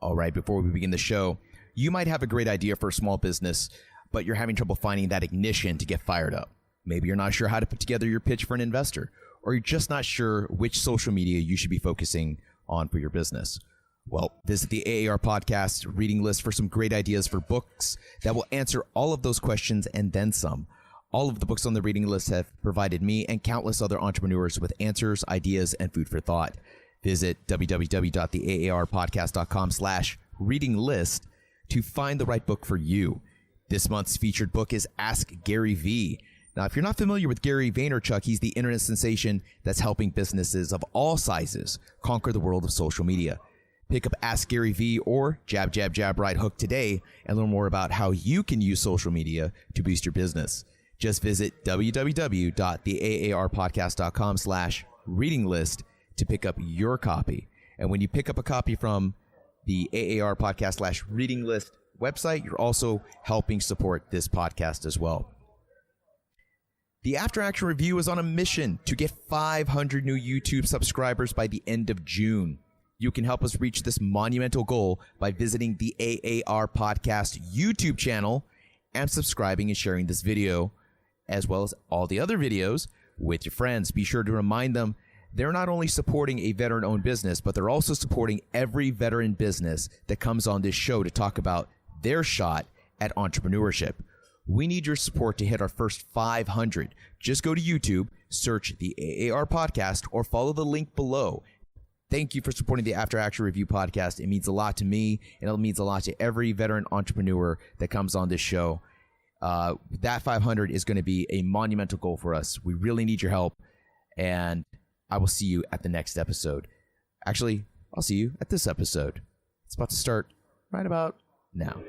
All right, before we begin the show, you might have a great idea for a small business, but you're having trouble finding that ignition to get fired up. Maybe you're not sure how to put together your pitch for an investor, or you're just not sure which social media you should be focusing on for your business. Well, visit the AAR Podcast reading list for some great ideas for books that will answer all of those questions and then some. All of the books on the reading list have provided me and countless other entrepreneurs with answers, ideas, and food for thought. Visit www.theaarpodcast.com/reading list to find the right book for you. This month's featured book is Ask Gary V. Now, if you're not familiar with Gary Vaynerchuk, he's the internet sensation that's helping businesses of all sizes conquer the world of social media. Pick up Ask Gary V or Jab, Jab, Jab, Right Hook today and learn more about how you can use social media to boost your business. Just visit www.theaarpodcast.com/reading list to pick up your copy. And when you pick up a copy from the AAR Podcast/reading list website, you're also helping support this podcast as well. The After Action Review is on a mission to get 500 new YouTube subscribers by the end of June. You can help us reach this monumental goal by visiting the AAR Podcast YouTube channel and subscribing and sharing this video, as well as all the other videos, with your friends. Be sure to remind them they're not only supporting a veteran-owned business, but they're also supporting every veteran business that comes on this show to talk about their shot at entrepreneurship. We need your support to hit our first 500. Just go to YouTube, search the AAR Podcast, or follow the link below. Thank you for supporting the After Action Review podcast. It means a lot to me, and it means a lot to every veteran entrepreneur that comes on this show. That 500 is going to be a monumental goal for us. We really need your help, and I will see you at the next episode. Actually, I'll see you at this episode. It's about to start right about now.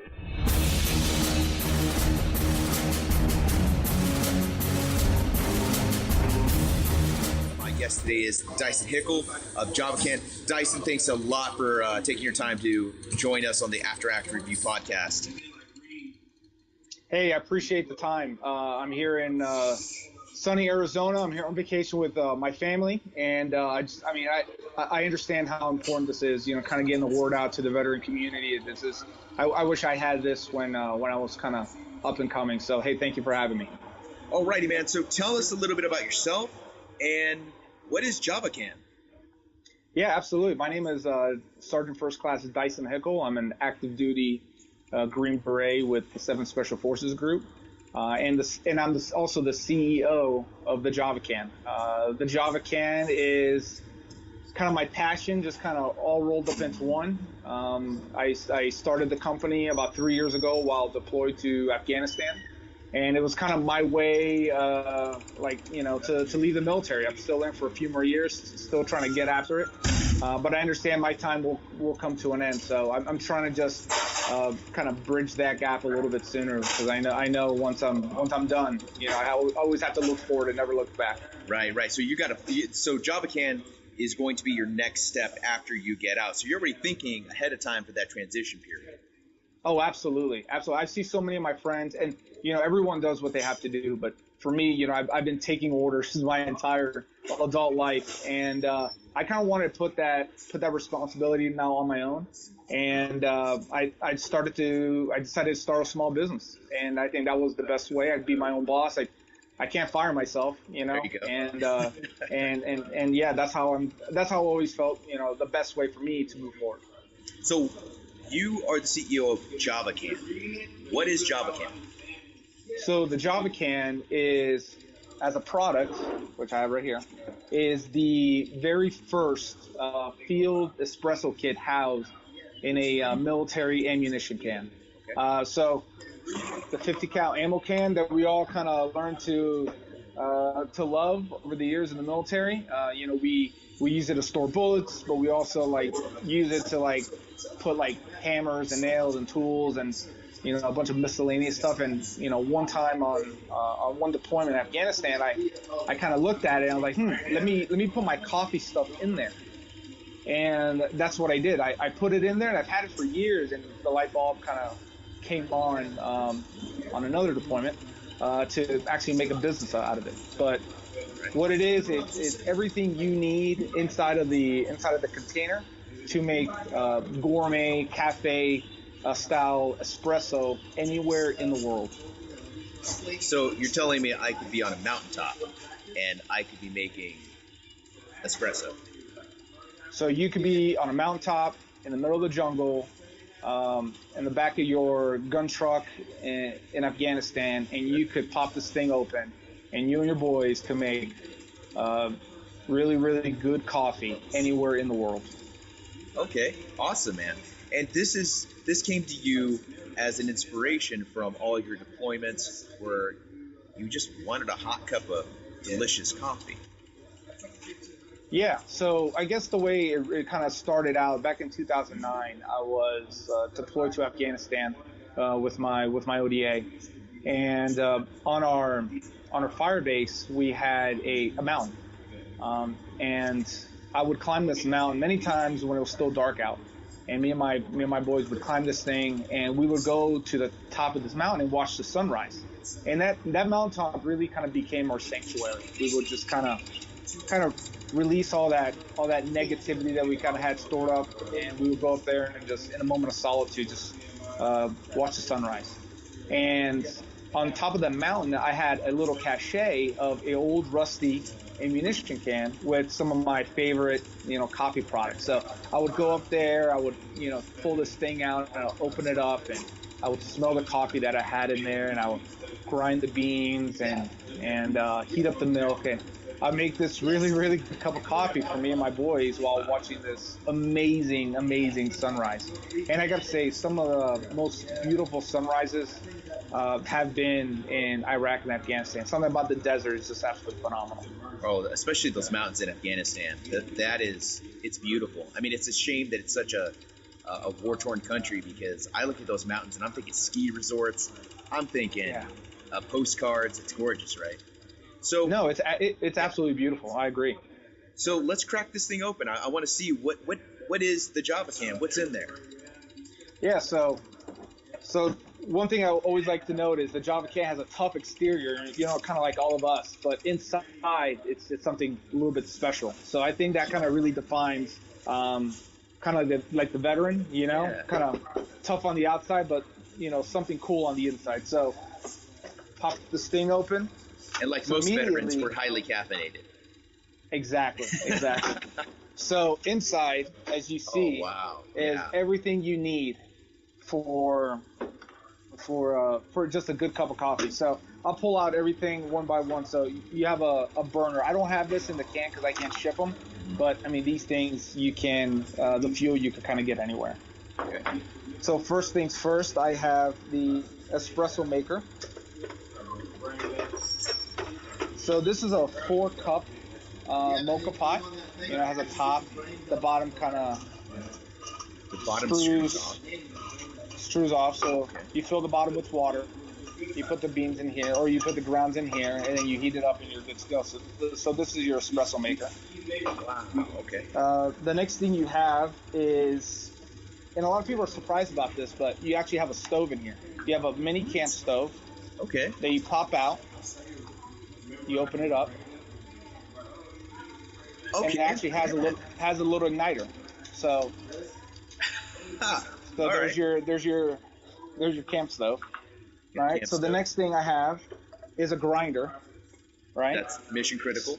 My guest today is Daisson Hickel of JavaCan. Daisson, thanks a lot for taking your time to join us on the After Action Review podcast. Hey, I appreciate the time. I'm here in sunny Arizona. I'm here on vacation with my family, and I understand how important this is. Kind of getting the word out to the veteran community. This is. I wish I had this when I was kind of up and coming. So hey, thank you for having me. Alrighty, man. So tell us a little bit about yourself and what is JavaCan? Yeah, absolutely. My name is Sergeant First Class Daisson Hickel. I'm an active duty Green Beret with the 7th Special Forces Group. And I'm also the CEO of the JavaCan. The JavaCan is kind of my passion, just kind of all rolled up into one. I started the company about 3 years ago while deployed to Afghanistan. And it was kind of my way, to leave the military. I'm still in for a few more years, still trying to get after it. But I understand my time will come to an end. So I'm trying to just kind of bridge that gap a little bit sooner, because I know once I'm done, I always have to look forward and never look back. Right. So so JavaCan is going to be your next step after you get out. So you're already thinking ahead of time for that transition period. Oh, absolutely. I see so many of my friends, and everyone does what they have to do. But for me, I've been taking orders my entire adult life, and I kind of wanted to put that responsibility now on my own. And I decided to start a small business, and I think that was the best way. I'd be my own boss. I can't fire myself, There you go. and yeah, that's how I always felt, the best way for me to move forward. So you are the CEO of JavaCan. What is JavaCan? So the JavaCan is, as a product, which I have right here, is the very first field espresso kit housed in a military ammunition can. Okay. So the 50 cal ammo can that we all kind of learned to love over the years in the military. We use it to store bullets, but we also use it to put hammers and nails and tools and a bunch of miscellaneous stuff. And one time on one deployment in Afghanistan, I kind of looked at it and I was like, let me put my coffee stuff in there. And that's what I did. I put it in there, and I've had it for years, and the light bulb kind of came on another deployment to actually make a business out of it. But what it is, it's everything you need inside of the container to make gourmet cafe style espresso anywhere in the world. So you're telling me I could be on a mountaintop and I could be making espresso? So you could be on a mountaintop in the middle of the jungle, in the back of your gun truck in Afghanistan, and you could pop this thing open, and you and your boys could make really, really good coffee anywhere in the world. Okay, awesome, man. And this came to you as an inspiration from all your deployments, where you just wanted a hot cup of delicious coffee. Yeah, so I guess the way it kind of started out back in 2009, I was deployed to Afghanistan with my ODA, and on our fire base we had a mountain, and I would climb this mountain many times when it was still dark out, and me and my boys would climb this thing, and we would go to the top of this mountain and watch the sunrise, and that mountaintop really kind of became our sanctuary. We would just kind of release all that negativity that we kind of had stored up, and we would go up there and just in a moment of solitude just watch the sunrise. And on top of the mountain, I had a little cache of an old rusty ammunition can with some of my favorite coffee products. So I would go up there, I would pull this thing out, and I'll open it up, and I would smell the coffee that I had in there, and I would grind the beans and heat up the milk, and I make this really, really good cup of coffee for me and my boys while watching this amazing, amazing sunrise. And I got to say, some of the most beautiful sunrises have been in Iraq and Afghanistan. Something about the desert is just absolutely phenomenal. Oh, especially those mountains in Afghanistan. It's beautiful. I mean, it's a shame that it's such a war-torn country, because I look at those mountains and I'm thinking ski resorts. I'm thinking postcards. It's gorgeous, right? So no, it's absolutely beautiful. I agree. So let's crack this thing open. I want to see what is the Java can. What's in there? Yeah. So one thing I always like to note is the Java can has a tough exterior, kind of like all of us, but inside it's something a little bit special. So I think that kind of really defines kind of like the veteran, kind of tough on the outside, but something cool on the inside. So pop this thing open. And like most veterans, we're highly caffeinated. Exactly. So inside, as you see, is everything you need for just a good cup of coffee. So I'll pull out everything one by one. So you have a burner. I don't have this in the can because I can't ship them. But I mean, these things the fuel you can kind of get anywhere. Okay. So first things first, I have the espresso maker. So this is a 4-cup mocha pot. It has a top, the bottom kind of screws off. So you fill the bottom with water, you put the beans in here, or you put the grounds in here, and then you heat it up and you're good to go. So this is your espresso maker. Wow. Okay. The next thing you have is, and a lot of people are surprised about this, but you actually have a stove in here. You have a mini camp stove. Okay. That you pop out. You open it up. Okay. And it actually has a little igniter. So there's your camp stove. All right. So the next thing I have is a grinder. Right. That's mission critical.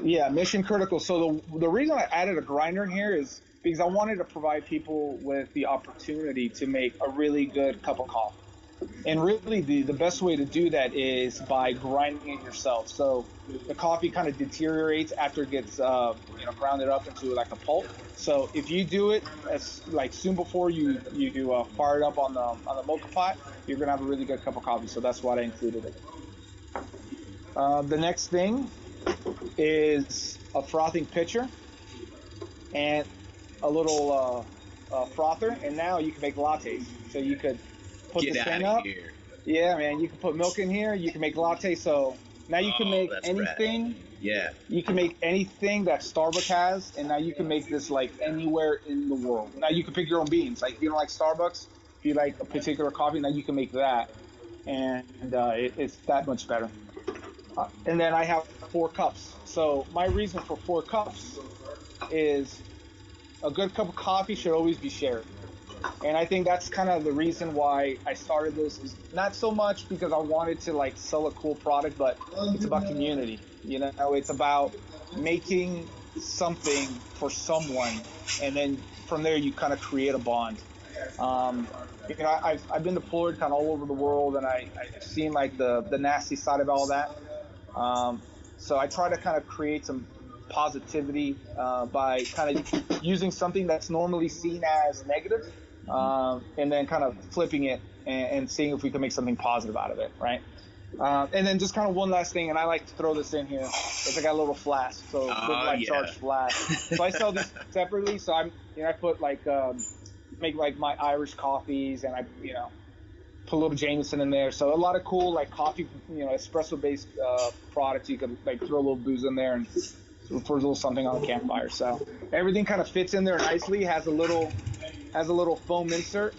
Yeah, mission critical. So the reason I added a grinder in here is because I wanted to provide people with the opportunity to make a really good cup of coffee. And really, the best way to do that is by grinding it yourself. So the coffee kind of deteriorates after it gets grounded up into like a pulp. So if you do it soon before you fire it up on the mocha pot, you're gonna have a really good cup of coffee. So that's why I included it. The next thing is a frothing pitcher and a little frother, and now you can make lattes. So you could put this thing up. Here. Yeah, man, you can put milk in here. You can make lattes. So now you can make anything. Rad. Yeah. You can make anything that Starbucks has, and now you can make this like anywhere in the world. Now you can pick your own beans. Like, if you don't like Starbucks, if you like a particular coffee, now you can make that, and it's that much better. And then I have 4 cups. So my reason for 4 cups is a good cup of coffee should always be shared. And I think that's kind of the reason why I started this. Is not so much because I wanted to like sell a cool product, but it's about community. You know, it's about making something for someone, and then from there you kind of create a bond. Um, I've been deployed kind of all over the world, and I've seen like the nasty side of all that. Um, so I try to kind of create some positivity by kind of using something that's normally seen as negative, and then kind of flipping it and seeing if we can make something positive out of it, right? And then just kind of one last thing, and I like to throw this in here. It's like a little flask, so good life charge flask. So I sell this separately. So I put like make like my Irish coffees, and I put a little Jameson in there. So a lot of cool like coffee, espresso based products. You could like throw a little booze in there and for a little something on the campfire. So everything kind of fits in there nicely. Has a little foam insert,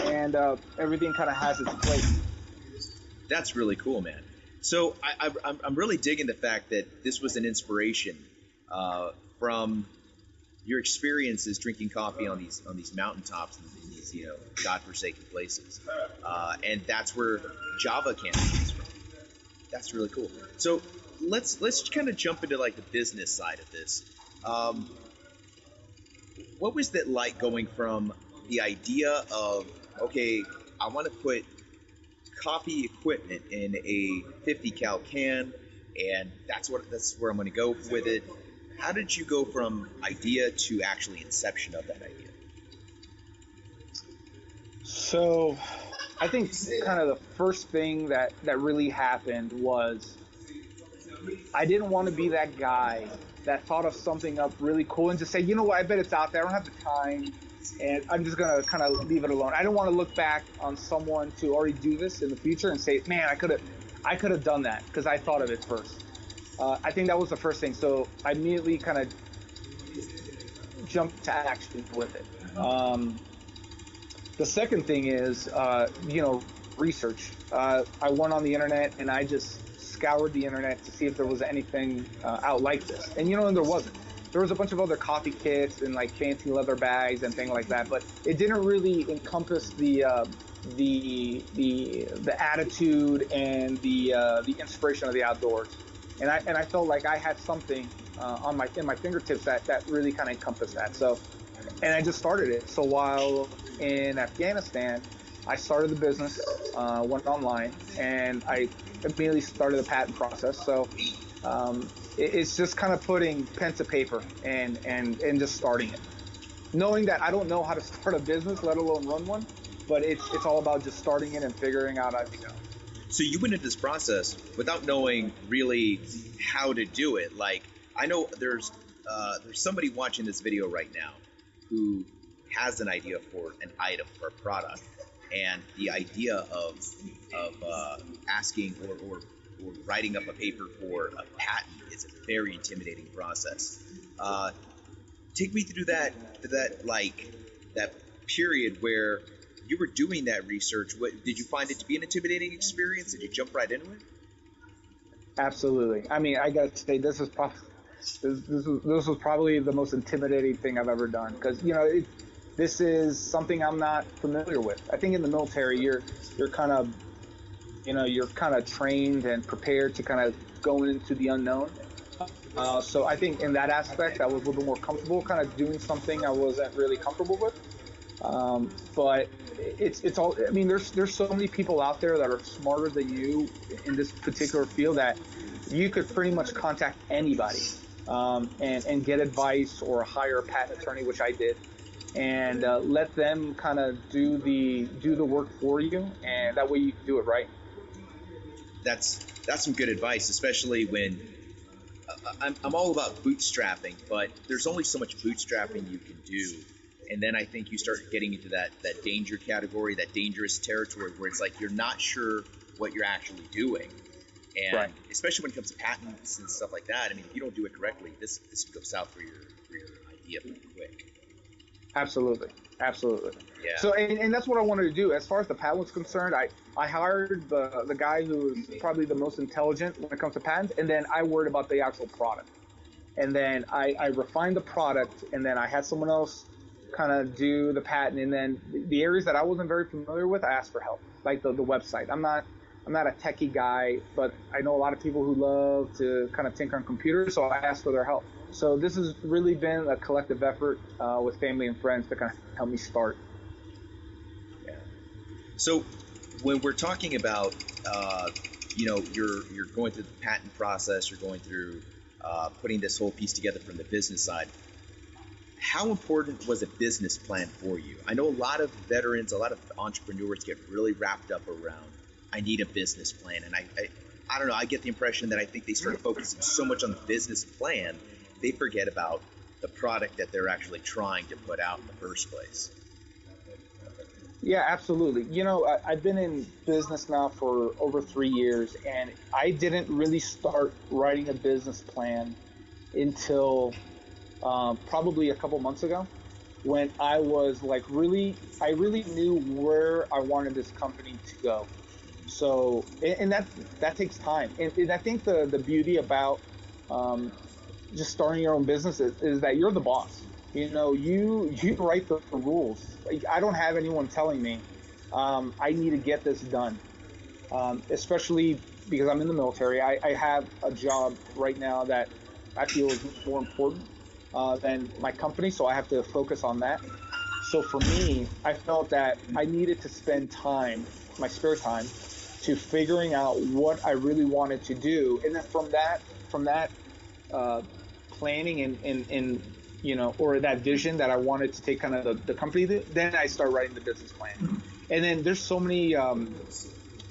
and everything kind of has its place. That's really cool, man. So I'm really digging the fact that this was an inspiration from your experiences drinking coffee on these mountaintops in these godforsaken places, and that's where Java Camp comes from. That's really cool. So let's kind of jump into like the business side of this. What was that like going from the idea of, okay, I want to put coffee equipment in a 50 cal can, and that's where I'm going to go with it. How did you go from idea to actually inception of that idea? So I think kind of the first thing that really happened was I didn't want to be that guy that thought of something up really cool and just say, you know what, I bet it's out there. I don't have the time, and I'm just going to kind of leave it alone. I don't want to look back on someone to already do this in the future and say, man, I could have done that because I thought of it first. I think that was the first thing. So I immediately kind of jumped to action with it. The second thing is, research. I went on the internet and I just scoured the internet to see if there was anything out like this. And there wasn't. There was a bunch of other coffee kits and like fancy leather bags and things like that, but it didn't really encompass the attitude and the inspiration of the outdoors. And I felt like I had something in my fingertips that really kind of encompassed that. So, and I just started it. So while in Afghanistan, I started the business, went online, and I immediately started the patent process. So it's just kind of putting pen to paper and just starting it, knowing that I don't know how to start a business, let alone run one. But it's all about just starting it and figuring out as you go. So you went into this process without knowing really how to do it. Like, I know there's somebody watching this video right now who has an idea for an item or a product, and the idea of asking or writing up a paper for a patent is a very intimidating process. Take me through that period where you were doing that research. Did you find it to be an intimidating experience? Did you jump right into it? Absolutely. I mean, I got to say, this was probably the most intimidating thing I've ever done, because this is something I'm not familiar with. I think in the military, you're kind of trained and prepared to kind of go into the unknown. So I think in that aspect, I was a little bit more comfortable, kind of doing something I wasn't really comfortable with. But it's all, I mean, there's so many people out there that are smarter than you in this particular field that you could pretty much contact anybody, and get advice or hire a patent attorney, which I did, and let them kind of do the work for you, and that way you can do it right. That's some good advice, especially when I'm all about bootstrapping, but there's only so much bootstrapping you can do. And then I think you start getting into that danger category, that dangerous territory where it's like you're not sure what you're actually doing. And right. Especially when it comes to patents and stuff like that, I mean, if you don't do it correctly, this can go south for your idea pretty quick. Absolutely. Yeah. So, and that's what I wanted to do. As far as the patent was concerned, I hired the guy who is probably the most intelligent when it comes to patents, and then I worried about the actual product. and then I refined the product, and then I had someone else kind of do the patent, and then the areas that I wasn't very familiar with, I asked for help, like the website. I'm not a techie guy, but I know a lot of people who love to kind of tinker on computers, so I asked for their help. So this has really been a collective effort with family and friends to kind of help me start. Yeah. So when we're talking about, you're going through the patent process, you're going through putting this whole piece together from the business side, how important was a business plan for you? I know a lot of veterans, a lot of entrepreneurs get really wrapped up around, I need a business plan. And I don't know, I get the impression that I think they start focusing so much on the business plan, they forget about the product that they're actually trying to put out in the first place. Yeah, absolutely. I've been in business now for over 3 years, and I didn't really start writing a business plan until probably a couple months ago, when I was I really knew where I wanted this company to go. So, and that takes time. And I think the beauty about just starting your own business is that you're the boss. You write the rules. I don't have anyone telling me I need to get this done, especially because I'm in the military. I have a job right now that I feel is more important than my company, so I have to focus on that. So for me, I felt that I needed to spend time, my spare time, to figuring out what I really wanted to do, and then from that planning and or that vision that I wanted to take kind of the company, then I start writing the business plan. And then there's so many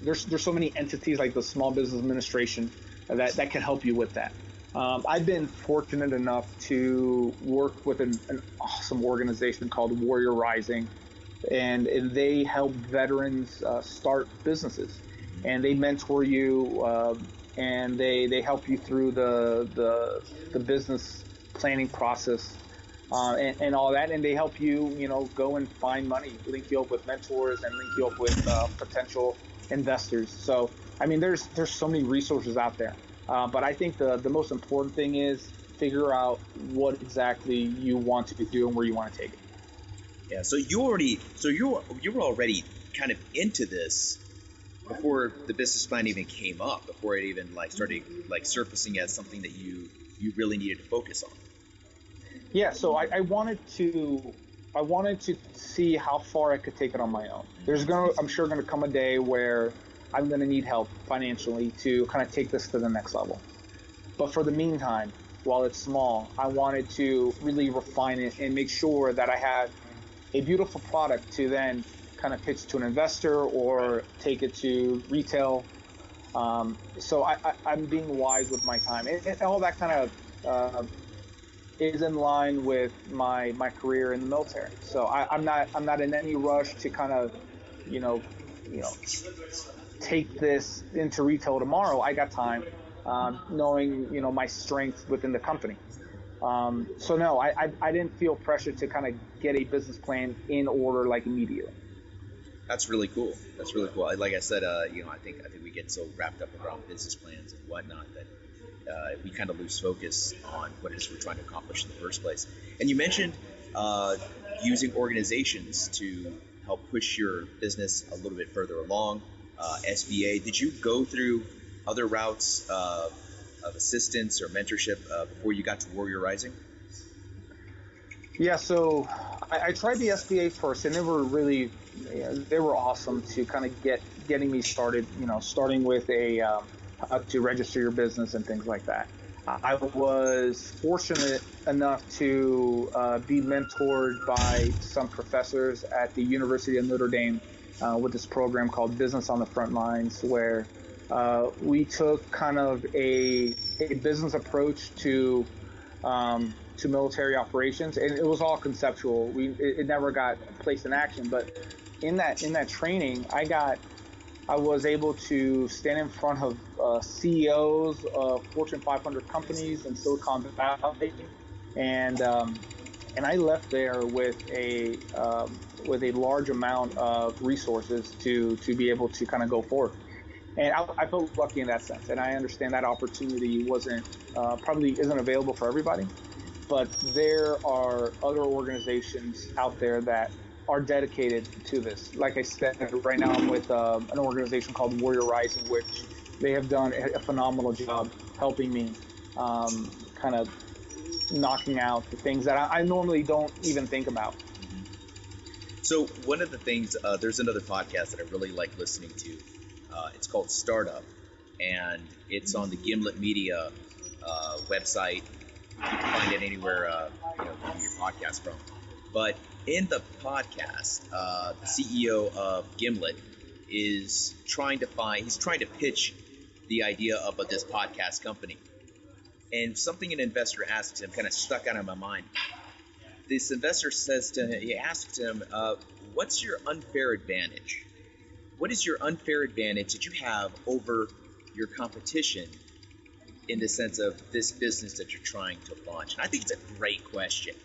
there's so many entities like the Small Business Administration that can help you with that. I've been fortunate enough to work with an awesome organization called Warrior Rising, and they help veterans start businesses, and they mentor you, and they help you through the business planning process and all that, and they help you go and find money, link you up with mentors, and link you up with potential investors. So I mean, there's so many resources out there. But I think the most important thing is figure out what exactly you want to do and where you want to take it. Yeah. So you were already kind of into this before the business plan even came up, before it even started surfacing as something that you really needed to focus on. Yeah. So I wanted to see how far I could take it on my own. I'm sure going to come a day where I'm going to need help financially to kind of take this to the next level. But for the meantime, while it's small, I wanted to really refine it and make sure that I had a beautiful product to then kind of pitch to an investor or take it to retail. So I'm being wise with my time. And all that kind of is in line with my career in the military. So I'm not in any rush to kind of, take this into retail tomorrow. I got time, knowing my strengths within the company. So no, I didn't feel pressure to kind of get a business plan in order immediately. That's really cool. That's really cool. Like I said, I think we get so wrapped up around business plans and whatnot that we kind of lose focus on what it is we're trying to accomplish in the first place. And you mentioned using organizations to help push your business a little bit further along. SBA. Did you go through other routes of assistance or mentorship before you got to Warrior Rising? Yeah, so I tried the SBA first, and they were awesome to kind of getting me started. Starting with how to register your business and things like that. I was fortunate enough to be mentored by some professors at the University of Notre Dame with this program called Business on the Front Lines, where we took kind of a business approach to military operations, and it was all conceptual. It never got placed in action, but in that training, I was able to stand in front of CEOs of Fortune 500 companies in Silicon Valley, and I left there with a large amount of resources to be able to kind of go forward. And I felt lucky in that sense. And I understand that opportunity wasn't, probably isn't available for everybody. But there are other organizations out there that are dedicated to this. Like I said, right now I'm with an organization called Warrior Rising, which they have done a phenomenal job helping me kind of knocking out the things that I normally don't even think about. So one of the things, there's another podcast that I really like listening to. It's called Startup, and it's on the Gimlet Media website. You can find it anywhere you get your podcast from. But in the podcast, the CEO of Gimlet is trying to pitch the idea of this podcast company. And something an investor asks him kind of stuck out in my mind. This investor asks him, what's your unfair advantage? What is your unfair advantage that you have over your competition in the sense of this business that you're trying to launch? And I think it's a great question.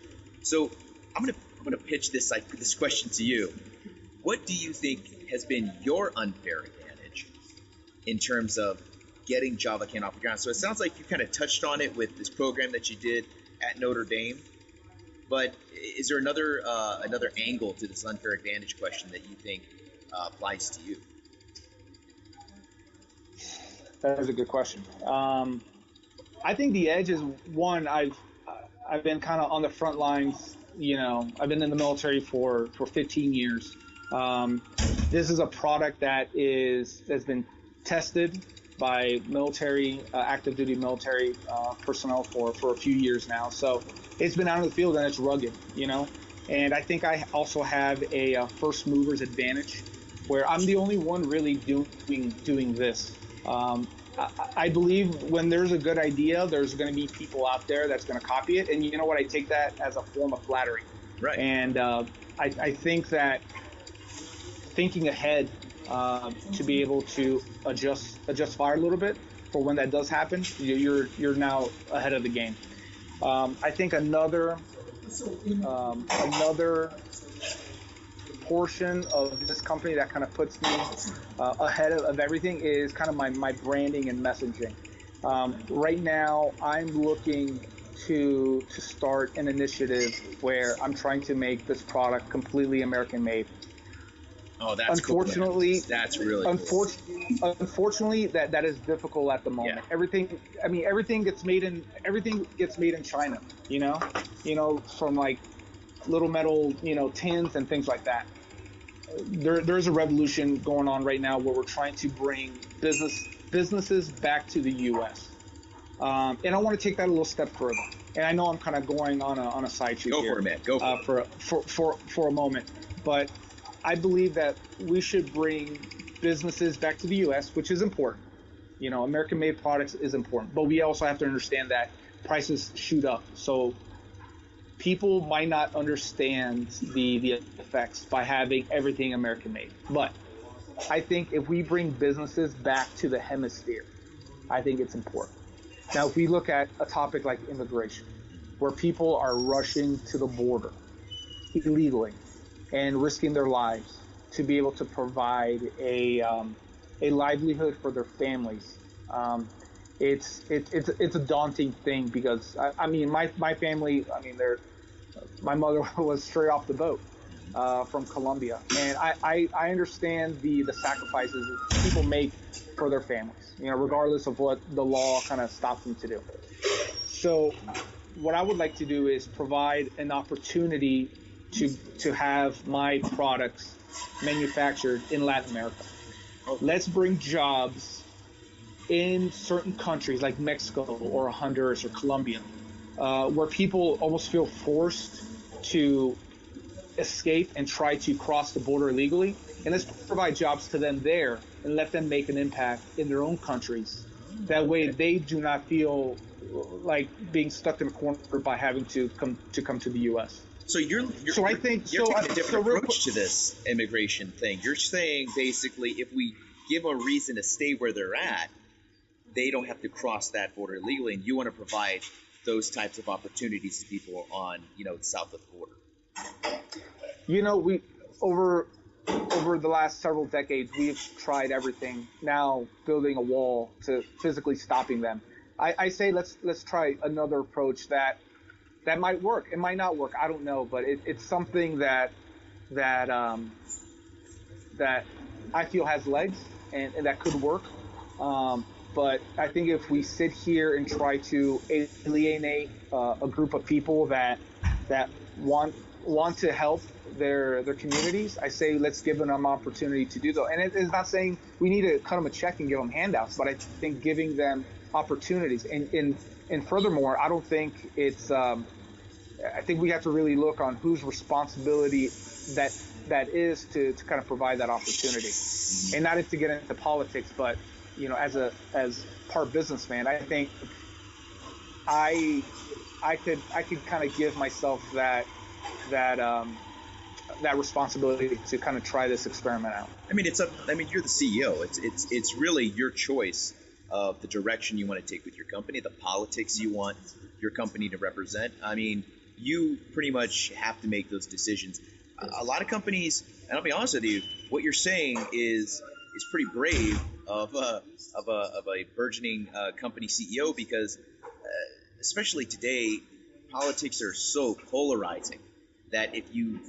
So I'm gonna pitch this question to you. What do you think has been your unfair advantage in terms of getting JavaCan off the ground? So it sounds like you kind of touched on it with this program that you did at Notre Dame. But is there another angle to this unfair advantage question that you think applies to you? That is a good question. I think the edge is one. I've been kind of on the front lines. I've been in the military for 15 years. This is a product that has been tested by military, active duty military personnel for a few years now. So it's been out in the field and it's rugged, And I think I also have a first mover's advantage where I'm the only one really doing this. I believe when there's a good idea, there's going to be people out there that's going to copy it. And you know what? I take that as a form of flattery. Right. And I think that thinking ahead to be able to adjust fire a little bit for when that does happen, you're now ahead of the game. I think another portion of this company that kind of puts me ahead of everything is kind of my branding and messaging. Right now, I'm looking to start an initiative where I'm trying to make this product completely American made. Oh, that's unfortunately cool. That's really cool. Unfortunately, that is difficult at the moment. Yeah. Everything gets made in China. From like little metal, tins and things like that. There's a revolution going on right now where we're trying to bring businesses back to the U.S. And I want to take that a little step further. And I know I'm kind of going on a side shoot here. Go for it, man. Go for it. For a moment, but I believe that we should bring businesses back to the U.S., which is important. American-made products is important, but we also have to understand that prices shoot up. So people might not understand the effects by having everything American-made. But I think if we bring businesses back to the hemisphere, I think it's important. Now, if we look at a topic like immigration, where people are rushing to the border illegally, and risking their lives to be able to provide a livelihood for their families. It's a daunting thing because my family, my mother was straight off the boat from Colombia, and I understand the sacrifices people make for their families, regardless of what the law kind of stops them to do. So what I would like to do is provide an opportunity to have my products manufactured in Latin America. Let's bring jobs in certain countries like Mexico or Honduras or Colombia, where people almost feel forced to escape and try to cross the border illegally. And let's provide jobs to them there and let them make an impact in their own countries. That way they do not feel like being stuck in a corner by having to come to the U.S. So you're taking a different approach to this immigration thing. You're saying basically if we give a reason to stay where they're at, they don't have to cross that border illegally, and you want to provide those types of opportunities to people on, south of the border. We over over the last several decades, we've tried everything. Now building a wall to physically stopping them. I say let's try another approach that might work. It might not work. I don't know, but it's something that I feel has legs and that could work. But I think if we sit here and try to alienate a group of people that want to help their communities, I say let's give them an opportunity to do so. And it's not saying we need to cut them a check and give them handouts, but I think giving them opportunities. And furthermore, I don't think it's. I think we have to really look on whose responsibility that is to kind of provide that opportunity, and not to get into politics, but as part businessman, I think I could kind of give myself that responsibility to kind of try this experiment out. I mean, you're the CEO. It's really your choice of the direction you want to take with your company, the politics you want your company to represent. I mean, you pretty much have to make those decisions. A lot of companies, and I'll be honest with you, what you're saying is pretty brave of a burgeoning company CEO, because especially today, politics are so polarizing that if you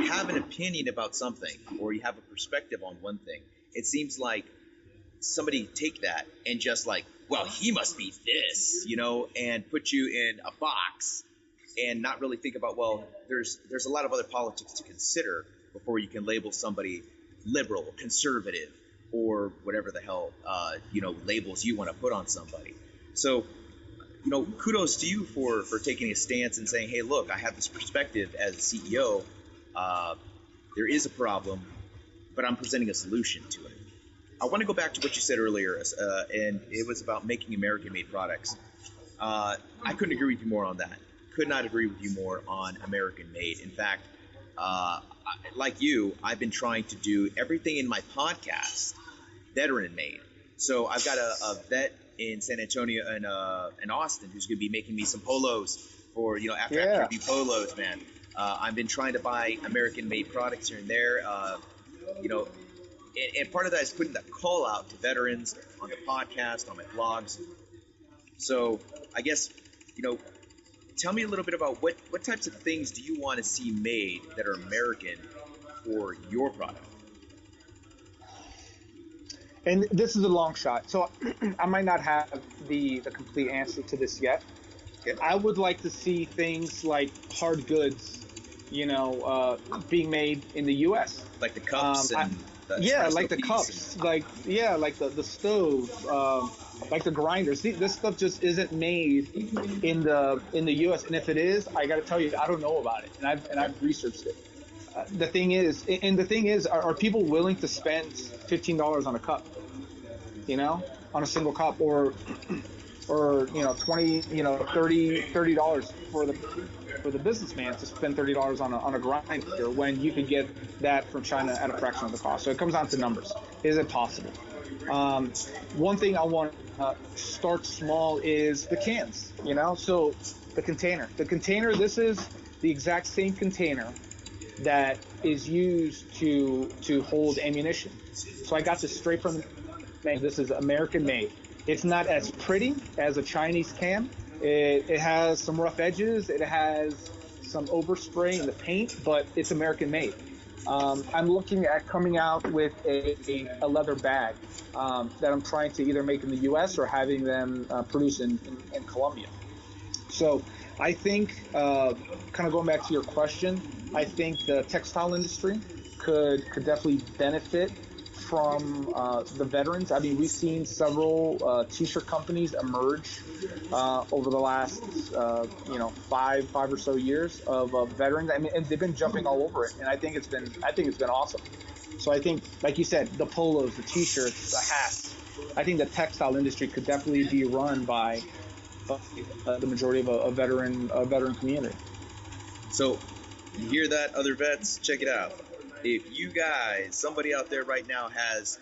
have an opinion about something or you have a perspective on one thing, it seems like somebody take that and just like, well, he must be this, and put you in a box and not really think about, well, there's a lot of other politics to consider before you can label somebody liberal, conservative, or whatever the hell, labels you want to put on somebody. So, kudos to you for taking a stance and saying, hey, look, I have this perspective as a CEO. There is a problem, but I'm presenting a solution to it. I want to go back to what you said earlier, and it was about making American-made products. I couldn't agree with you more on that. Could not agree with you more on American-made. In fact, like you, I've been trying to do everything in my podcast veteran-made. So I've got a vet in San Antonio and Austin who's going to be making me some polos for, after review polos, man. I've been trying to buy American-made products here and there, and part of that is putting that call out to veterans on the podcast, on my blogs. So I guess, tell me a little bit about what types of things do you want to see made that are American for your product? And this is a long shot, so I might not have the complete answer to this yet. Okay. I would like to see things like hard goods, being made in the U.S. Like the cups like the cups, like the stove, like the grinders. This stuff just isn't made in the U.S. And if it is, I got to tell you, I don't know about it, and I've researched it. The thing is, are people willing to spend $15 on a cup, on a single cup, or $20, $30 for the businessman to spend $30 on a grinder when you could get that from China at a fraction of the cost? So it comes down to numbers. Is it possible? One thing I want to start small is the cans, so the container. This is the exact same container that is used to hold ammunition. So I got this straight from this is American made. It's not as pretty as a Chinese can. It has some rough edges. It has some overspray in the paint, but it's American made. I'm looking at coming out with a leather bag that I'm trying to either make in the U.S. or having them produce in Colombia. So I think, kind of going back to your question, I think the textile industry could definitely benefit from the veterans. I mean, we've seen several t-shirt companies emerge over the last five or so years of veterans. I mean, and they've been jumping all over it, and I think it's been awesome. So I think, like you said, the polos, the t-shirts, the hats. I think the textile industry could definitely be run by the majority of a veteran community. So you hear that, other vets? Check it out. If you guys, somebody out there right now has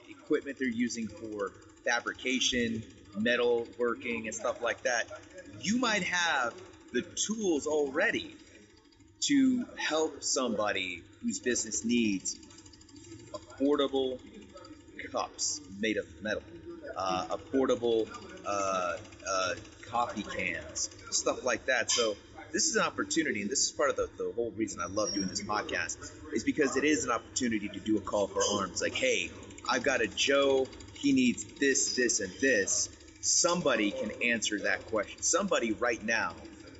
equipment they're using for fabrication, metal working, and stuff like that, you might have the tools already to help somebody whose business needs affordable cups made of metal, affordable coffee cans, stuff like that. So this is an opportunity, and this is part of the whole reason I love doing this podcast, is because it is an opportunity to do a call for arms. Like, hey, I've got a Joe, he needs this, this, and this. Somebody can answer that question. Somebody right now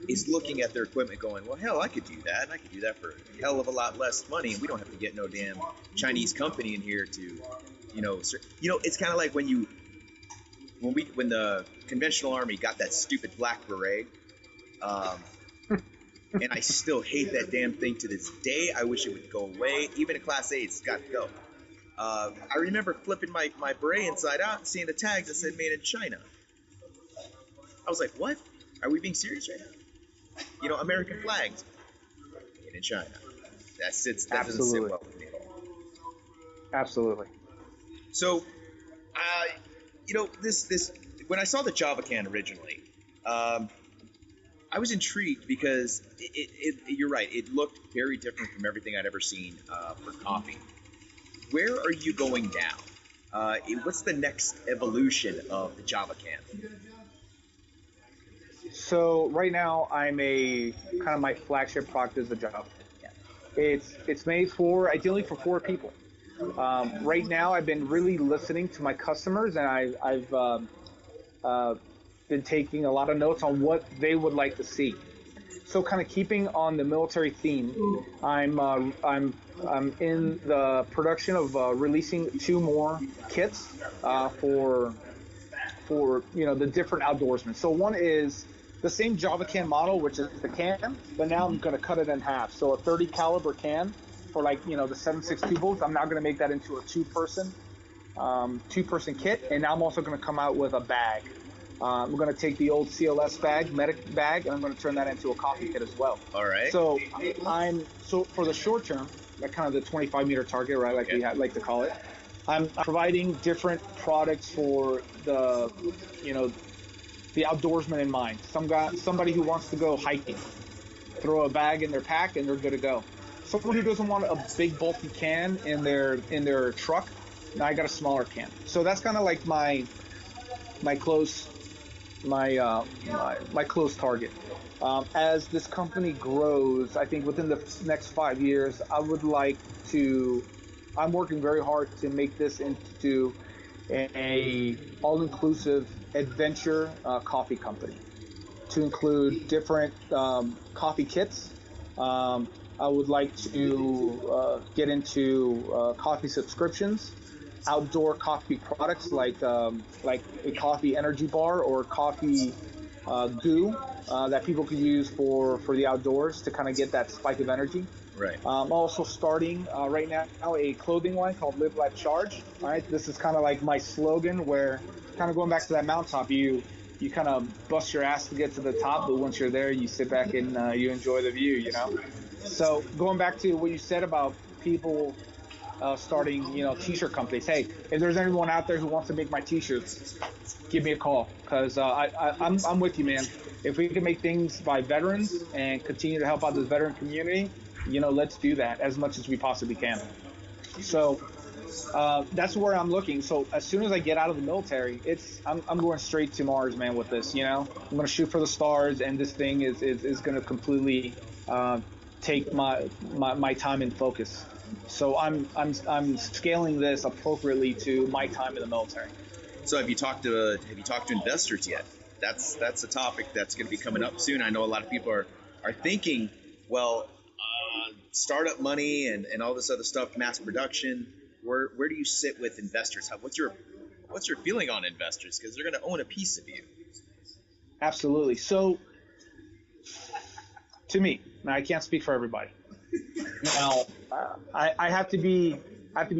is looking at their equipment going, well, hell, I could do that, and I could do that for a hell of a lot less money, and we don't have to get no damn Chinese company in here to, it's kind of like when the conventional army got that stupid black beret, and I still hate that damn thing to this day. I wish it would go away. Even in Class A, it's got to go. I remember flipping my beret inside out and seeing the tags that said made in China. I was like, what? Are we being serious right now? American flags made in China. That doesn't sit well with me at all. Absolutely. So, this when I saw the Java can originally, I was intrigued because you're right. It looked very different from everything I'd ever seen for coffee. Where are you going now? What's the next evolution of the Java can? So right now, my flagship product is the Java can. It's made ideally for 4 people. Right now, I've been really listening to my customers, and I've been taking a lot of notes on what they would like to see. So, kind of keeping on the military theme, I'm in the production of releasing 2 more kits for the different outdoorsmen. So one is the same Java can model, which is the can, but now I'm going to cut it in half. So a 30 caliber can for the 7.62 volts. I'm now going to make that into a two-person kit, and now I'm also going to come out with a bag. I'm going to take the old CLS medic bag, and I'm going to turn that into a coffee kit as well. All right. So for the short term, that kind of the 25-meter target, right? We like to call it. I'm providing different products for the outdoorsman in mind. Somebody who wants to go hiking, throw a bag in their pack, and they're good to go. Someone who doesn't want a big bulky can in their truck, now I got a smaller can. So that's kind of like my close target. As this company grows, I think within the next 5 years, I'm working very hard to make this into a all-inclusive adventure coffee company, to include different coffee kits. I would like to get into coffee subscriptions, outdoor coffee products like a coffee energy bar or coffee goo that people could use for the outdoors to kind of get that spike of energy. Right. I'm also starting right now a clothing line called Live, Laugh, Charge. All right, this is kind of like my slogan, where kind of going back to that mountaintop, you kind of bust your ass to get to the top, but once you're there, you sit back and you enjoy the view. So going back to what you said about people starting t-shirt companies. Hey, if there's anyone out there who wants to make my t-shirts, give me a call, because I'm with you, man. If we can make things by veterans and continue to help out this veteran community, let's do that as much as we possibly can. So that's where I'm looking. So as soon as I get out of the military, I'm going straight to Mars, man, with this. I'm going to shoot for the stars, and this thing is going to completely take my time and focus. So I'm scaling this appropriately to my time in the military. So have you talked to investors yet? That's a topic that's going to be coming up soon. I know a lot of people are thinking, well, startup money and all this other stuff, mass production. Where do you sit with investors? What's your feeling on investors? Because they're going to own a piece of you. Absolutely. So to me, now I can't speak for everybody. Now I have to be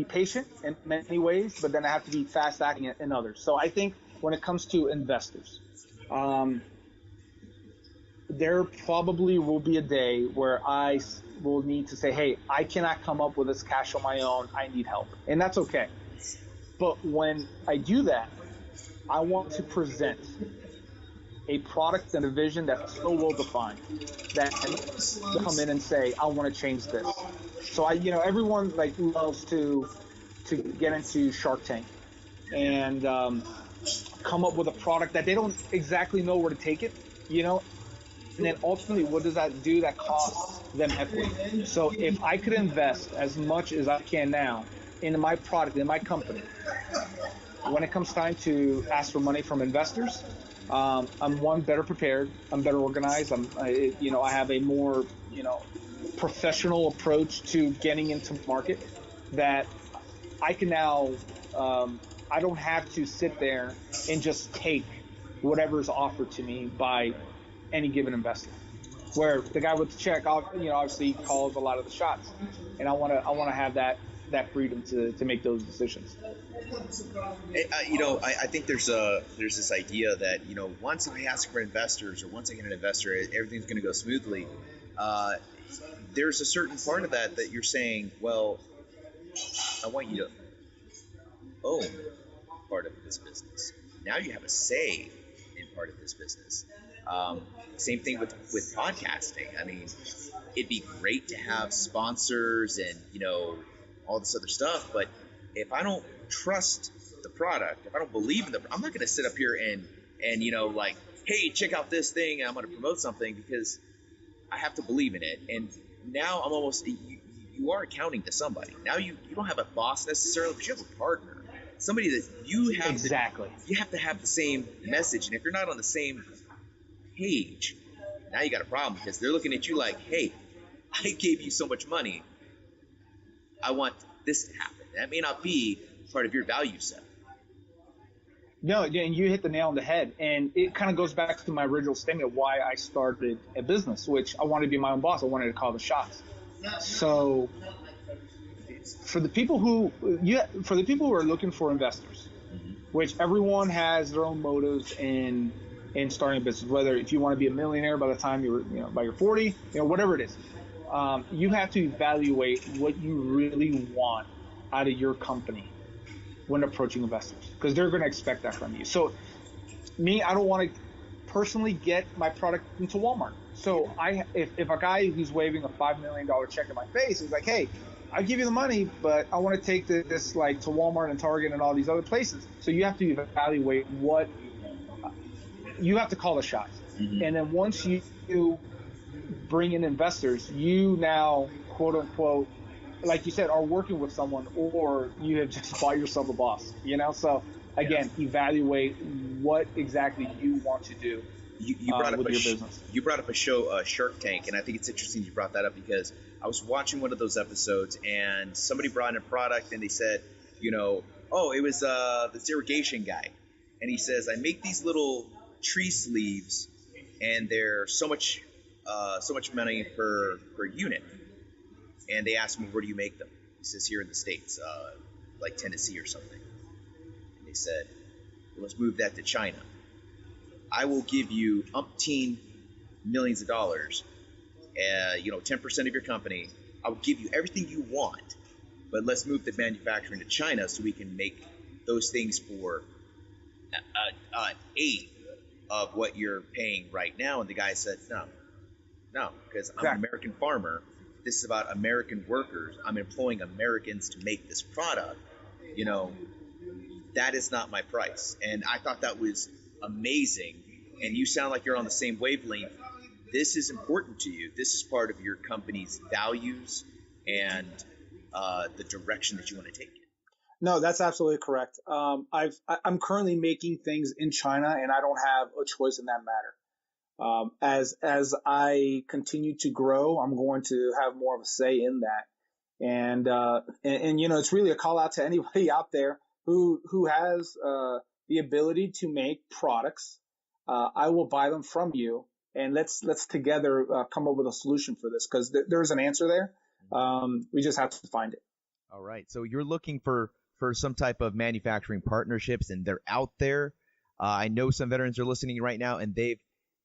patient in many ways, but then I have to be fast acting in others. So I think when it comes to investors, there probably will be a day where I will need to say, hey, I cannot come up with this cash on my own. I need help. And that's okay. But when I do that, I want to present a product and a vision that's so well defined that can come in and say, I want to change this. So everyone like loves to get into Shark Tank and come up with a product that they don't exactly know where to take it, and then ultimately, what does that do? That costs them equity. So if I could invest as much as I can now into my product, in my company, when it comes time to ask for money from investors, I'm better prepared. I'm better organized. I have a more, professional approach to getting into market that I can now, I don't have to sit there and just take whatever's offered to me by any given investor. Where the guy with the check, obviously calls a lot of the shots, and I want to have that freedom to make those decisions. I think there's this idea that once I ask for investors or once I get an investor, everything's going to go smoothly. There's a certain part of that you're saying, well, I want you to own part of this business. Now you have a say in part of this business. Same thing with podcasting. I mean, it'd be great to have sponsors and all this other stuff, but if I don't trust the product, if I don't believe in I'm not going to sit up here and like, hey, check out this thing, and I'm going to promote something because I have to believe in it. And now I'm almost you are accounting to somebody. Now you don't have a boss necessarily, but you have a partner, somebody that you have exactly. You have to have the same message, and if you're not on the same page, now you got a problem because they're looking at you like, hey, I gave you so much money, I want this to happen. That may not be part of your value set. No, and you hit the nail on the head, and it kind of goes back to my original statement of why I started a business, which I wanted to be my own boss. I wanted to call the shots. So for the people who are looking for investors, which everyone has their own motives in starting a business, whether if you want to be a millionaire by the time by your 40, whatever it is, you have to evaluate what you really want out of your company when approaching investors, because they're going to expect that from you. So I don't want to personally get my product into Walmart. So if a guy who's waving a $5 million check in my face is like, hey, I'll give you the money, but I want to take this like to Walmart and Target and all these other places. So you have to evaluate what you have to call the shots. Mm-hmm. And then once you bring in investors, you now, quote unquote, like you said, are working with someone, or you have just bought yourself a boss, So again, evaluate what exactly you want to do. You brought up with your business. You brought up a show, Shark Tank, and I think it's interesting you brought that up because I was watching one of those episodes and somebody brought in a product and they said, oh, it was this irrigation guy, and he says, I make these little tree sleeves and they're so much money per unit. And they asked me, where do you make them? He says, here in the States, like Tennessee or something. And they said, well, let's move that to China. I will give you umpteen millions of dollars, 10% of your company. I will give you everything you want, but let's move the manufacturing to China so we can make those things for an eighth of what you're paying right now. And the guy said, no, because I'm an American farmer. This is about American workers. I'm employing Americans to make this product. That is not my price. And I thought that was amazing. And you sound like you're on the same wavelength. This is important to you. This is part of your company's values and the direction that you want to take it. No, that's absolutely correct. I'm currently making things in China, and I don't have a choice in that matter. As I continue to grow, I'm going to have more of a say in that. And it's really a call out to anybody out there who has the ability to make products. I will buy them from you, and let's together come up with a solution for this, because there's an answer there. We just have to find it. All right. So you're looking for some type of manufacturing partnerships, and they're out there. I know some veterans are listening right now, and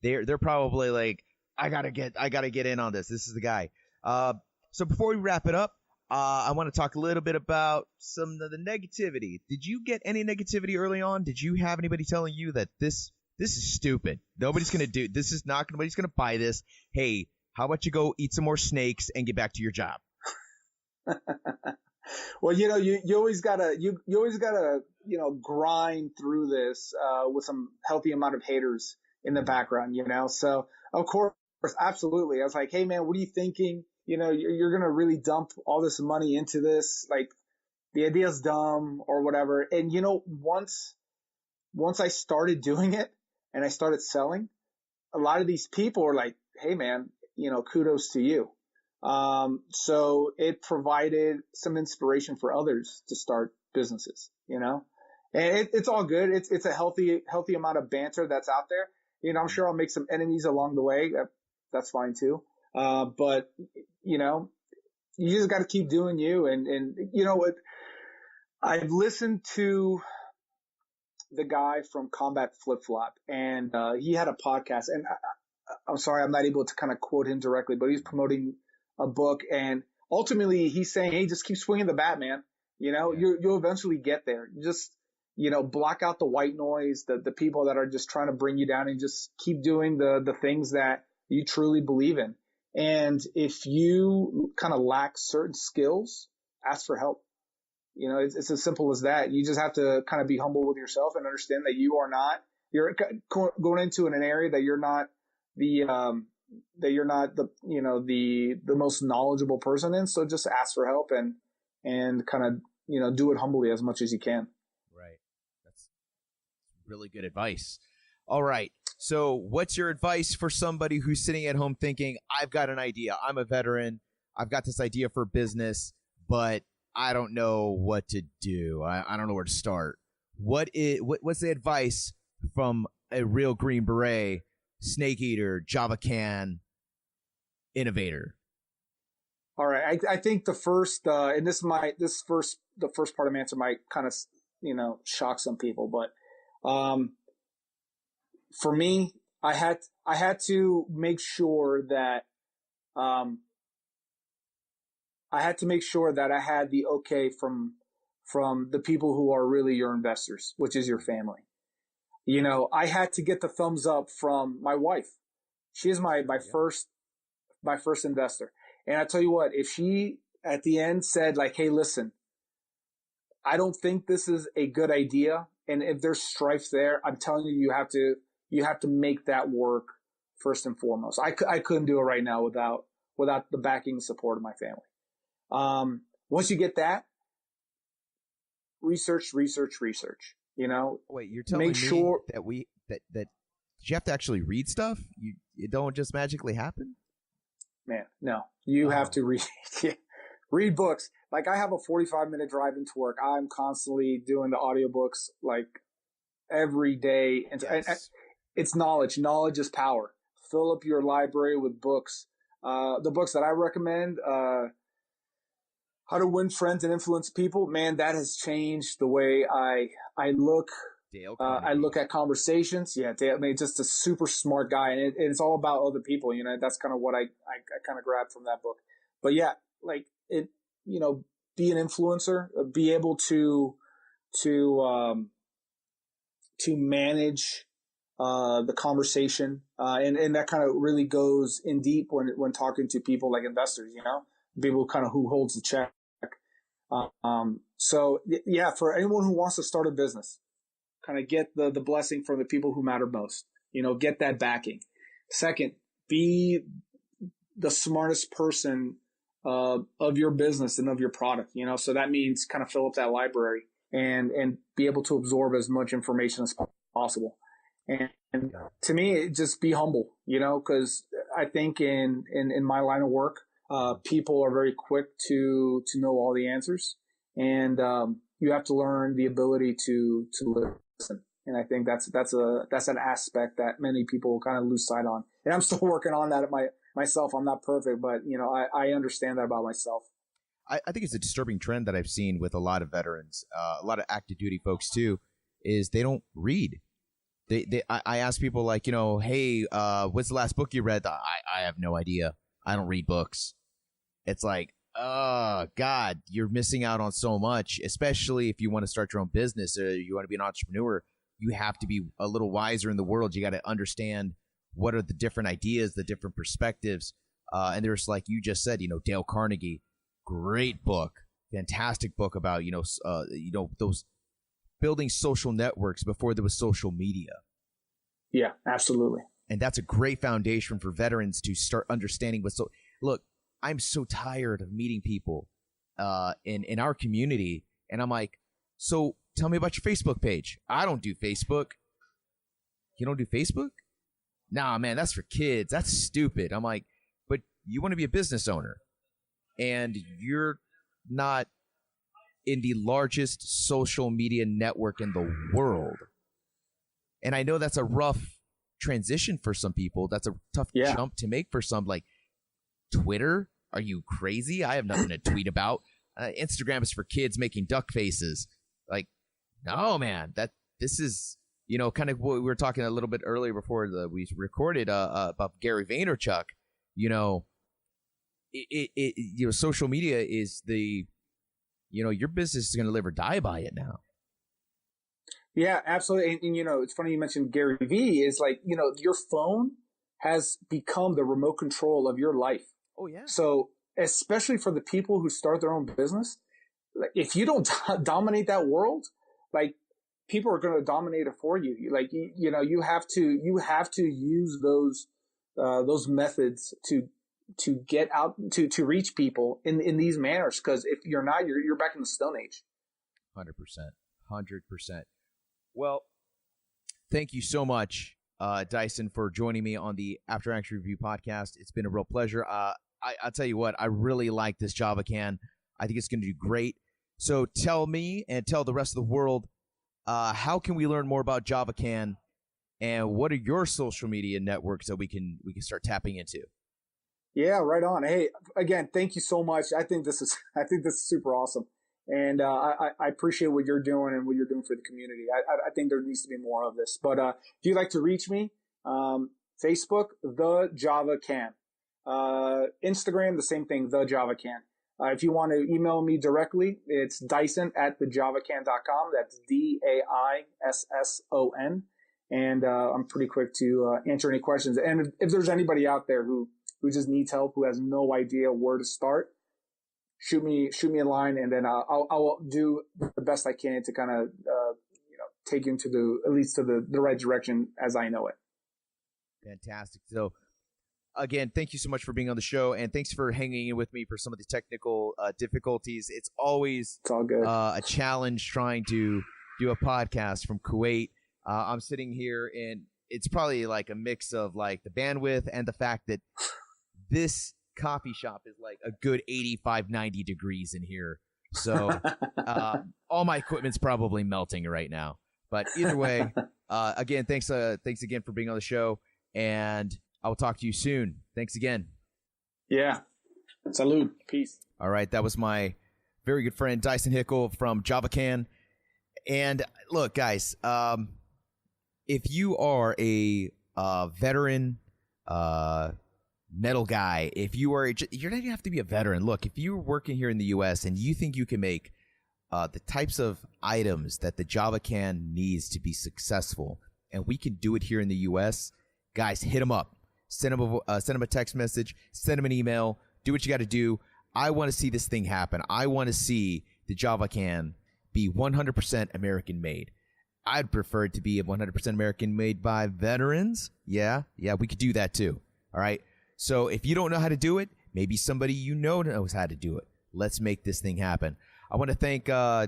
they're probably like, I gotta get in on this. This is the guy. So before we wrap it up, I want to talk a little bit about some of the negativity. Did you get any negativity early on? Did you have anybody telling you that this this is stupid. Nobody's going to do this. Is not nobody's going to buy this. Hey, how about you go eat some more snakes and get back to your job? Well, you always gotta grind through this with some healthy amount of haters in the background, So of course, absolutely. I was like, hey man, what are you thinking? You're gonna really dump all this money into this? Like, the idea's dumb or whatever. And once I started doing it and I started selling, a lot of these people are like, hey man, kudos to you. So it provided some inspiration for others to start businesses, and it's all good. It's a healthy amount of banter that's out there. I'm sure I'll make some enemies along the way. That's fine too. But you just got to keep doing you. And what, I've listened to the guy from Combat Flip Flop, and he had a podcast, and I'm sorry, I'm not able to kind of quote him directly, but he's promoting a book, and ultimately he's saying, hey, just keep swinging the bat, man. You'll eventually get there. Just, block out the white noise, the people that are just trying to bring you down, and just keep doing the things that you truly believe in. And if you kind of lack certain skills, ask for help. It's as simple as that. You just have to kind of be humble with yourself and understand that you're going into an area that you're not the most knowledgeable person in. So just ask for help and kind of, do it humbly as much as you can. Right. That's really good advice. All right. So what's your advice for somebody who's sitting at home thinking, I've got an idea. I'm a veteran. I've got this idea for business, but I don't know what to do. I don't know where to start. What's the advice from a real Green Beret, snake eater, Java can innovator? All right. I think the first, and the first part of my answer might kind of, shock some people, but, for me, I had to make sure that, I had the okay from the people who are really your investors, which is your family. I had to get the thumbs up from my wife. She is my first investor. And I tell you what, if she at the end said like, hey, listen, I don't think this is a good idea. And if there's strife there, I'm telling you, you have to make that work first and foremost. I couldn't do it right now without the backing and support of my family. Once you get that, research, Wait, you're telling me that you have to actually read stuff? It don't just magically happen? Man, no. You have to read books. Like, I have a 45-minute drive into work. I'm constantly doing the audiobooks like every day. And it's knowledge. Knowledge is power. Fill up your library with books. The books that I recommend, How to Win Friends and Influence People, man, that has changed the way I look. I look at conversations. Yeah, Dale, just a super smart guy, and it's all about other people. That's kind of what I kind of grabbed from that book. But yeah, like it, be an influencer, be able to manage the conversation, and that kind of really goes in deep when talking to people like investors. People kind of who holds the check. So yeah, for anyone who wants to start a business, kind of get the blessing from the people who matter most, get that backing. Second, be the smartest person, of your business and of your product, so that means kind of fill up that library and be able to absorb as much information as possible. And to me, just be humble, cause I think in my line of work, people are very quick to know all the answers, and you have to learn the ability to listen. And I think that's an aspect that many people kind of lose sight on. And I'm still working on that myself. I'm not perfect, but I understand that about myself. I think it's a disturbing trend that I've seen with a lot of veterans, a lot of active duty folks too, is they don't read. I ask people like, hey, what's the last book you read? I have no idea. I don't read books. It's like, oh God, you're missing out on so much, especially if you want to start your own business or you want to be an entrepreneur. you have to be a little wiser in the world. You got to understand what are the different ideas, the different perspectives. And there's, like you just said, Dale Carnegie, great book, fantastic book about, those building social networks before there was social media. Yeah, absolutely. And that's a great foundation for veterans to start understanding look, I'm so tired of meeting people in our community. And I'm like, so tell me about your Facebook page. I don't do Facebook. You don't do Facebook? Nah, man, that's for kids. That's stupid. I'm like, but you want to be a business owner and you're not in the largest social media network in the world. And I know that's a rough transition for some people. That's a tough jump to make for some. Like, Twitter? Are you crazy? I have nothing to tweet about. Instagram is for kids making duck faces. Like, no, man. This is, kind of what we were talking a little bit earlier before we recorded about Gary Vaynerchuk. Social media is the, your business is going to live or die by it now. Yeah, absolutely. And it's funny you mentioned Gary Vee. Is like, your phone has become the remote control of your life. Oh, yeah. So especially for the people who start their own business, like, if you don't dominate that world, like, people are going to dominate it for you. Like, you have to use those methods to get out, to reach people in these manners. Because if you're not, you're back in the Stone Age. 100%. Well, thank you so much, Daisson, for joining me on the After Action Review podcast. It's been a real pleasure. I'll tell you what, I really like this JavaCan. I think it's going to do great. So tell me and tell the rest of the world, how can we learn more about JavaCan, and what are your social media networks that we can start tapping into? Yeah, right on. Hey, again, thank you so much. I think this is super awesome. And I appreciate what you're doing and what you're doing for the community. I think there needs to be more of this. But if you'd like to reach me, Facebook, The JavaCan. Instagram, the same thing, The JavaCan. If you want to email me directly, it's Daisson@thejavacan.com. That's DAISSON. And I'm pretty quick to answer any questions. And if there's anybody out there who just needs help, who has no idea where to start, shoot me a line, and then I'll do the best I can to kind of take you into at least to the right direction as I know it. Fantastic. So again, thank you so much for being on the show, and thanks for hanging in with me for some of the technical difficulties. It's all good. A challenge trying to do a podcast from Kuwait. I'm sitting here, and it's probably like a mix of like the bandwidth and the fact that this coffee shop is like a good 85-90 degrees in here, so all my equipment's probably melting right now. But either way, again, thanks again for being on the show, and I will talk to you soon. Thanks again. Yeah. Salud. Peace. All right, that was my very good friend Daisson Hickel from JavaCan. And look, guys, if you are a veteran metal guy, if you are, you don't even have to be a veteran. Look, if you're working here in the U.S. and you think you can make the types of items that the JavaCan needs to be successful, and we can do it here in the U.S., guys, hit them up. Send them a text message. Send them an email. Do what you got to do. I want to see this thing happen. I want to see the JavaCan be 100% American made. I'd prefer it to be 100% American made by veterans. Yeah, we could do that too. All right. So if you don't know how to do it, maybe somebody you know knows how to do it. Let's make this thing happen. I want to thank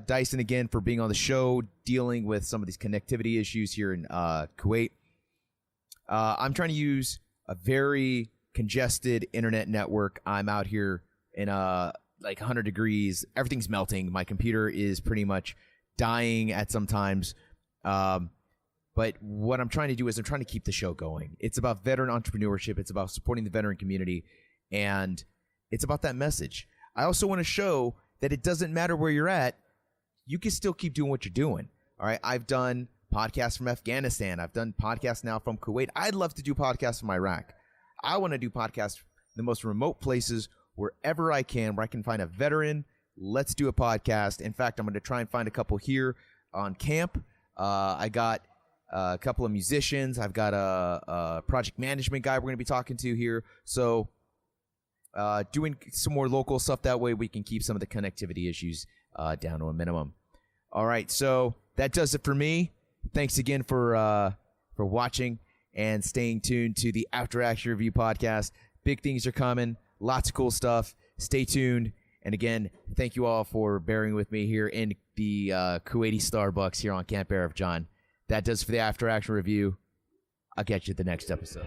Daisson again for being on the show, dealing with some of these connectivity issues here in Kuwait. I'm trying to use a very congested internet network. I'm out here in like 100 degrees. Everything's melting. My computer is pretty much dying at some times. But what I'm trying to do is I'm trying to keep the show going. It's about veteran entrepreneurship. It's about supporting the veteran community. And it's about that message. I also want to show that it doesn't matter where you're at. You can still keep doing what you're doing. All right. I've done podcasts from Afghanistan. I've done podcasts now from Kuwait. I'd love to do podcasts from Iraq. I want to do podcasts in the most remote places, wherever I can, where I can find a veteran. Let's do a podcast. In fact, I'm going to try and find a couple here on camp. I got a couple of musicians. I've got a project management guy we're going to be talking to here. So doing some more local stuff. That way we can keep some of the connectivity issues down to a minimum. All right, so that does it for me. Thanks again for watching and staying tuned to the After Action Review podcast. Big things are coming. Lots of cool stuff. Stay tuned. And again, thank you all for bearing with me here in the Kuwaiti Starbucks here on Camp Arif John. That does for the After Action Review. I'll catch you at the next episode.